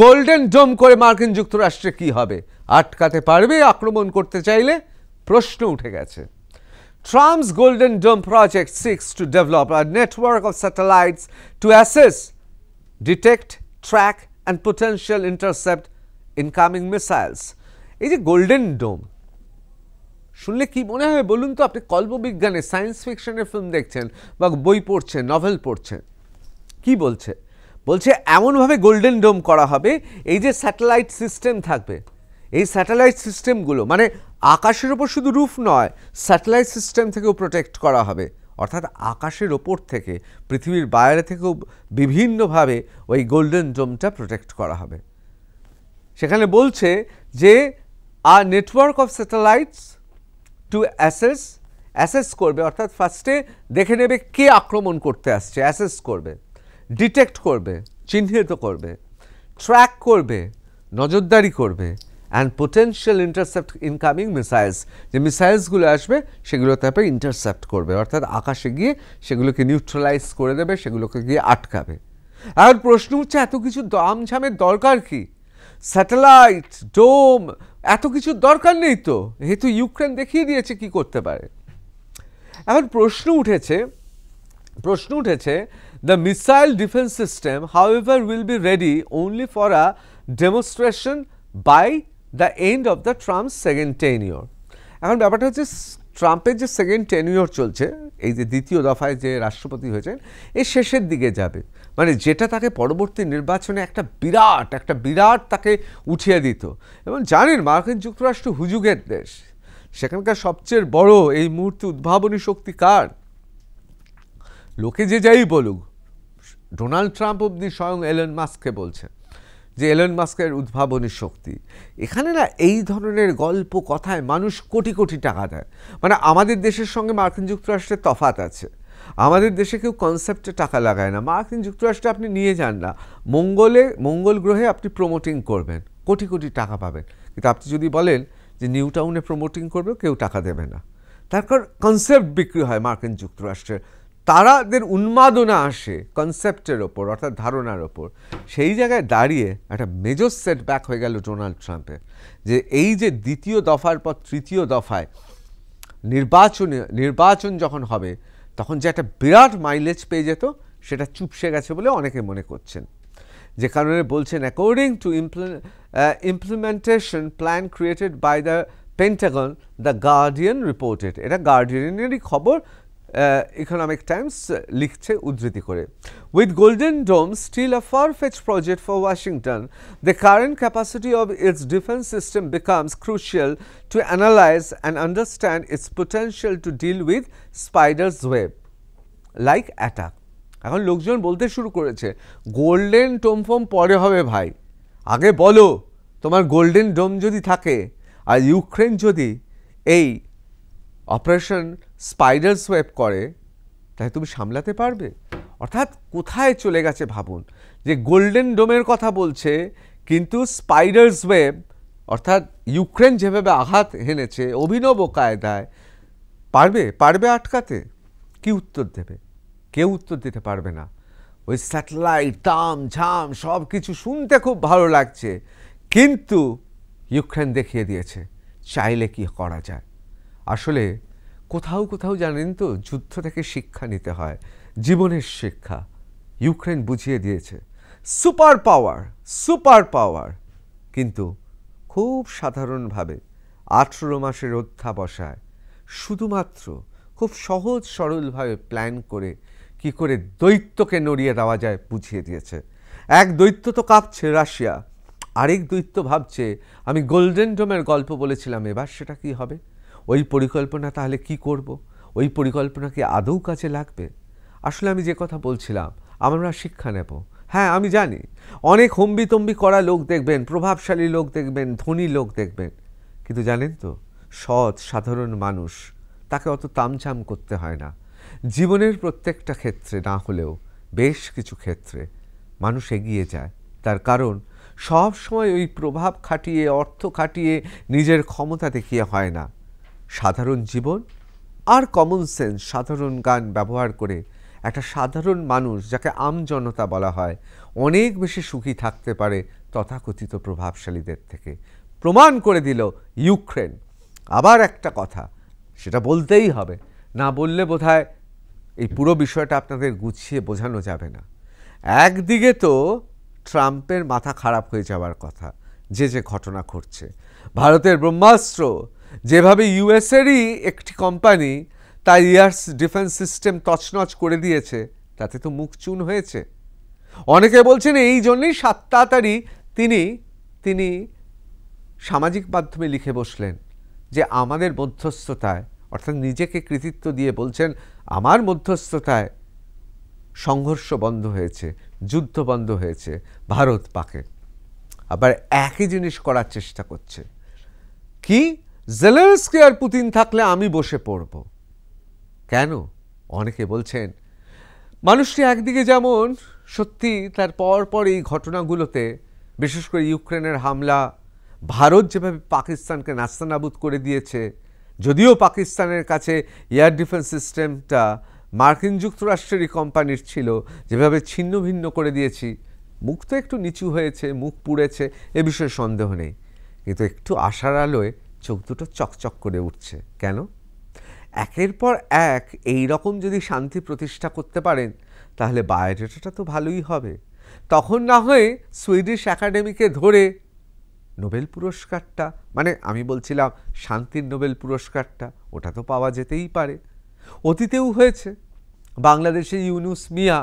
গোল্ডেন ডোম করে মার্কিন যুক্তরাষ্ট্রে কি হবে? আটকাতে পারবে আক্রমণ করতে চাইলে? প্রশ্ন উঠে গেছে। Trump's Golden Dome project seeks to develop a network of satellites to assess, detect, track and potential intercept incoming missiles. এই যে গোল্ডেন ডোম শুনলে কি মনে হয় বলুন তো? আপনি কল্পবিজ্ঞানে সায়েন্স ফিকশনের ফিল্ম দেখছেন বা বই পড়ছেন, নভেল পড়ছেন, কি বলছে? বলছে এমনভাবে গোল্ডেন ডোম করা হবে, এই যে স্যাটেলাইট সিস্টেম থাকবে, এই স্যাটেলাইট সিস্টেমগুলো মানে আকাশের ওপর শুধু রুফ নয়, স্যাটেলাইট সিস্টেম থেকেও প্রোটেক্ট করা হবে। অর্থাৎ আকাশের ওপর থেকে, পৃথিবীর বাইরে থেকেও বিভিন্নভাবে ওই গোল্ডেন ডোমটা প্রোটেক্ট করা হবে। সেখানে বলছে যে a network of satellites to assess করবে, অর্থাৎ ফার্স্টে দেখে নেবে কে আক্রমণ করতে আসছে, অ্যাসেস করবে, ডিটেক্ট করবে, চিহ্নিত করবে, ট্র্যাক করবে, নজরদারি করবে, and potential intercept incoming missiles, যে মিসাইলসগুলো আসবে সেগুলো তারপরে ইন্টারসেপ্ট করবে, অর্থাৎ আকাশে গিয়ে সেগুলোকে নিউট্রালাইজ করে দেবে, সেগুলোকে গিয়ে আটকাবে। এখন প্রশ্ন হচ্ছে এত কিছু দামঝামের দরকার কি? স্যাটেলাইট, ডোম, এত কিছুর দরকার নেই তো, যেহেতু ইউক্রেন দেখিয়ে দিয়েছে কি করতে পারে। এখন প্রশ্ন উঠেছে the missile defense system however will be ready only for a demonstration by the end of the Trump's second tenure. এখন ব্যাপারটা হচ্ছে ট্রাম্পের যে সেকেন্ড টেনিওর চলছে, এই যে দ্বিতীয় দফায় যে রাষ্ট্রপতি হয়েছেন, এর শেষের দিকে যাবে, মানে যেটা তাকে পরবর্তী নির্বাচনে একটা বিরাট তাকে উঠিয়ে দিত। এবং জানেন মার্কিন যুক্তরাষ্ট্র হুজুগের দেশ, সেখানকার সবচেয়ে বড় এই মুহূর্তে উদ্ভাবনী শক্তি কার? লোকে যে যাই বলুক, ডোনাল্ড ট্রাম্প অবধি স্বয়ং এলন মাস্ককে বলছে যে এলন মাস্কের উদ্ভাবনী শক্তি। এখানে না এই ধরনের গল্প কথায় মানুষ কোটি কোটি টাকা দেয়। মানে আমাদের দেশের সঙ্গে মার্কিন যুক্তরাষ্ট্রের তফাৎ আছে, আমাদের দেশে কেউ কনসেপ্টে টাকা লাগায় না, মার্কিন যুক্তরাষ্ট্রে আপনি নিয়ে যান না, মঙ্গল গ্রহে আপনি প্রমোটিং করবেন, কোটি কোটি টাকা পাবেন। কিন্তু আপনি যদি বলেন যে নিউ টাউনে প্রমোটিং করবে, কেউ টাকা দেবে না। তারপর কনসেপ্ট বিক্রি হয় মার্কিন যুক্তরাষ্ট্রের, তারাদের উন্মাদনা আসে কনসেপ্টের ওপর, অর্থাৎ ধারণার ওপর। সেই জায়গায় দাঁড়িয়ে একটা মেজর সেটব্যাক হয়ে গেল ডোনাল্ড ট্রাম্পের, যে এই যে দ্বিতীয় দফার পর তৃতীয় দফায় নির্বাচন যখন হবে, তখন যে একটা বিরাট মাইলেজ পেয়ে যেত, সেটা চুপসে গেছে বলে অনেকে মনে করছেন। যে কারণে বলছেন according to implementation plan created by the Pentagon, the Guardian reported, এটা গার্ডিয়ানেরই খবর, Economic Times লিখছে উদ্ধৃতি করে। With Golden Dome still a far-fetched project for Washington, the current capacity of its defense system becomes crucial to analyze and understand its potential to deal with spider's web like attack. এখন লোকজন বলতে শুরু করেছে গোল্ডেন ডোম ফোম পরে হবে ভাই, আগে বলো তোমার গোল্ডেন ডোম যদি থাকে আর ইউক্রেন যদি এই অপারেশন স্পাইডারস ওয়েব করে তাহলে তুমি সামলাতে পারবে? অর্থাৎ কোথায় চলে গেছে ভাবুন, যে গোল্ডেন ডোমের কথা বলছে কিন্তু স্পাইডারস ওয়েব অর্থাৎ ইউক্রেন যেভাবে আঘাত হেনেছে অভিনব কায়দায় পারবে আটকাতে? কি উত্তর দেবে? কেউ উত্তর দিতে পারবে না। ওই স্যাটেলাইট তাম ঝাম সব কিছু শুনতে খুব ভালো লাগছে, কিন্তু ইউক্রেন দেখিয়ে দিয়েছে চাইলে কি করা যায়। আসলে কোথাও কোথাও জানেন তো, যুদ্ধ থেকে শিক্ষা নিতে হয়, জীবনের শিক্ষা। ইউক্রেন বুঝিয়ে দিয়েছে সুপার পাওয়ার, কিন্তু খুব সাধারণভাবে 18 মাসের অধ্যাবসায় শুধুমাত্র খুব সহজ সরলভাবে প্ল্যান করে কি করে দৈত্যকে নড়িয়ে দেওয়া যায় বুঝিয়ে দিয়েছে। এক দৈত্য তো কাঁপছে রাশিয়া, আরেক দৈত্য ভাবছে আমি গোল্ডেন ডোমের গল্প বলেছিলাম, এবার সেটা কি হবে? ওই পরিকল্পনা তাহলে কি করব? ওই পরিকল্পনা কি আদৌ কাজে লাগবে? আসলে আমি যে কথা বলছিলাম, আমরা শিক্ষা নেব। হ্যাঁ, আমি জানি অনেক হম্বিতম্বি করা লোক দেখবেন, প্রভাবশালী লোক দেখবেন, ধনী লোক দেখবেন, কিন্তু জানেন তো সৎ সাধারণ মানুষ, তাকে অত তামঝাম করতে হয় না। জীবনের প্রত্যেকটা ক্ষেত্রে না হলেও বেশ কিছু ক্ষেত্রে মানুষ এগিয়ে যায়, তার কারণ সব সময় ওই প্রভাব খাটিয়ে অর্থ খাটিয়ে নিজের ক্ষমতা দেখিয়ে হয় না। সাধারণ জীবন আর কমন সেন্স, সাধারণ জ্ঞান ব্যবহার করে একটা সাধারণ মানুষ, যাকে আমজনতা বলা হয়, অনেক বেশি সুখী থাকতে পারে তথাকথিত প্রভাবশালীদের থেকে। প্রমাণ করে দিল ইউক্রেন। আবার একটা কথা, সেটা বলতেই হবে, না বললে বোধহয় এই পুরো বিষয়টা আপনাদের গুছিয়ে বোঝানো যাবে না। একদিকে তো ট্রাম্পের মাথা খারাপ হয়ে যাওয়ার কথা, যে ঘটনা ঘটছে, ভারতের ব্রহ্মাস্ত্র যেভাবে ইউএসেরই একটি কোম্পানি তার এয়ার ডিফেন্স সিস্টেম তছনছ করে দিয়েছে, তাতে তো মুখ চুন হয়েছে। অনেকে বলছেন এই জন্যই 7 তাড়াতাড়ি তিনি সামাজিক মাধ্যমে লিখে বসলেন যে আমাদের মধ্যস্থতায়, অর্থাৎ নিজেকে কৃতিত্ব দিয়ে বলছেন আমার মধ্যস্থতায় সংঘর্ষ বন্ধ হয়েছে, যুদ্ধ বন্ধ হয়েছে ভারত পাকে। আবার একই জিনিস করার চেষ্টা করছে কি, জেলেনস্কি আর পুতিন থাকলে আমি বসে পড়ব। কেন? অনেকে বলছেন মানুষটি একদিকে যেমন সত্যি তার পর এই ঘটনাগুলোতে, বিশেষ করে ইউক্রেনের হামলা, ভারত যেভাবে পাকিস্তানকে নাস্তানাবুদ করে দিয়েছে, যদিও পাকিস্তানের কাছে এয়ার ডিফেন্স সিস্টেমটা মার্কিন যুক্তরাষ্ট্রেরই কোম্পানির ছিল, যেভাবে ছিন্ন ভিন্ন করে দিয়েছি, মুখ তো একটু নিচু হয়েছে, মুখ পুড়েছে, এ বিষয়ে সন্দেহ নেই, কিন্তু একটু আশার আলোয় চোখ দুটো চকচক করে উঠছে। কেন? একের পর এক এই রকম যদি শান্তি প্রতিষ্ঠা করতে পারেন তাহলে বায়োডেটাটা তো ভালোই হবে। তখন না হয়ে সুইডিশ একাডেমিকে ধরে নোবেল পুরস্কারটা, মানে আমি বলছিলাম শান্তির নোবেল পুরস্কারটা, ওটা তো পাওয়া যেতেই পারে। অতীতেও হয়েছে, বাংলাদেশে ইউনুস মিয়া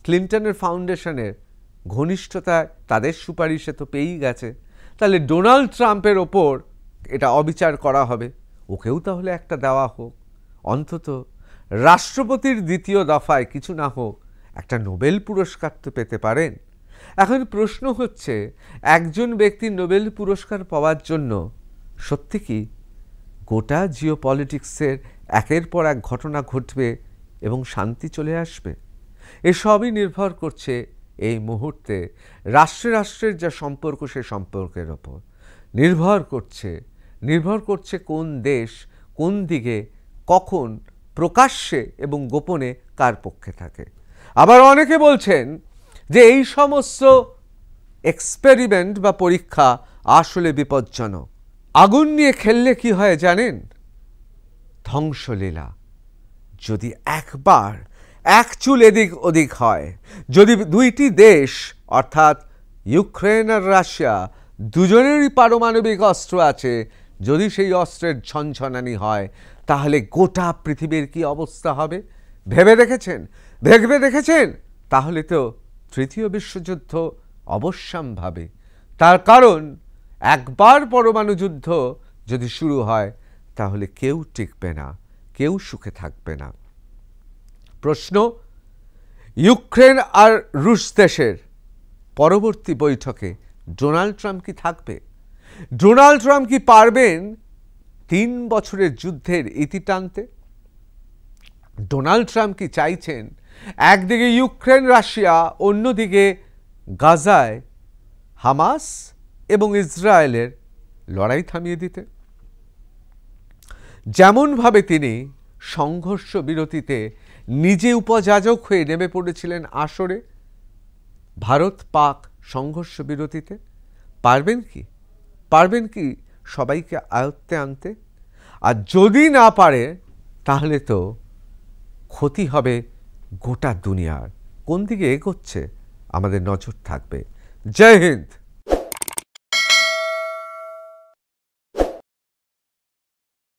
ক্লিন্টনের ফাউন্ডেশনের ঘনিষ্ঠতায় তাদের সুপারিশে তো পেয়েই গেছে, তাহলে ডোনাল্ড ট্রাম্পের ওপর এটা অবিচার করা হবে, ওকেও তাহলে একটা দেওয়া হোক। অন্তত রাষ্ট্রপতির দ্বিতীয় দফায় কিছু না হোক একটা নোবেল পুরস্কার তো পেতে পারেন। এখন প্রশ্ন হচ্ছে, একজন ব্যক্তির নোবেল পুরস্কার পাওয়ার জন্য সত্যি কি গোটা জিওপলিটিক্সের একের পর এক ঘটনা ঘটবে এবং শান্তি চলে আসবে? এসবই নির্ভর করছে এই মুহূর্তে রাষ্ট্রের যা সম্পর্ক, সে সম্পর্কের ওপর নির্ভর করছে কোন দেশ কোন দিকে কখন প্রকাশ্যে এবং গোপনে কার পক্ষে থাকে। আবার অনেকে বলছেন যে এই সমস্ত এক্সপেরিমেন্ট বা পরীক্ষা আসলে বিপজ্জনক। আগুন নিয়ে খেললে কি হয় জানেন? ধ্বংসলীলা। যদি একবার এক চুল এদিক ওদিক হয়, যদি দুইটি দেশ অর্থাৎ ইউক্রেন আর রাশিয়া দুজনেরই পারমাণবিক অস্ত্র আছে, যদি সেই অস্ত্রের ঝনঝনানি হয় তাহলে গোটা পৃথিবীর কি অবস্থা হবে ভেবে দেখেছেন? তাহলে তো তৃতীয় বিশ্বযুদ্ধ অবশ্যম্ভাবী। তার কারণ একবার পরমাণু যুদ্ধ যদি শুরু হয় তাহলে কেউ টিকবে না, কেউ সুখে থাকবে না। প্রশ্ন, ইউক্রেন আর রুশ দেশের পরবর্তী বৈঠকে ডোনাল্ড ট্রাম্প কি থাকবে? ডোনাল্ড ট্রাম্প কি পারবেন 3 বছরের যুদ্ধের ইতি টানতে? ডোনাল্ড ট্রাম্প কি চাইছেন একদিকে ইউক্রেন রাশিয়া, অন্যদিকে গাজায় হামাস এবং ইসরায়েলের লড়াই থামিয়ে দিতে? যেমনভাবে তিনি সংঘর্ষ বিরতিতে নিজে উপযাজক হয়ে নেমে পড়েছিলেন আসরে, ভারত পাক সংঘর্ষ বিরতিতে পারবেন কি সবাইকে আয়ত্তে আনতে? আর যদি না পারে তাহলে তো ক্ষতি হবে গোটা দুনিয়ার। কোন দিকে এগোচ্ছে আমাদের নজর থাকবে। জয় হিন্দ।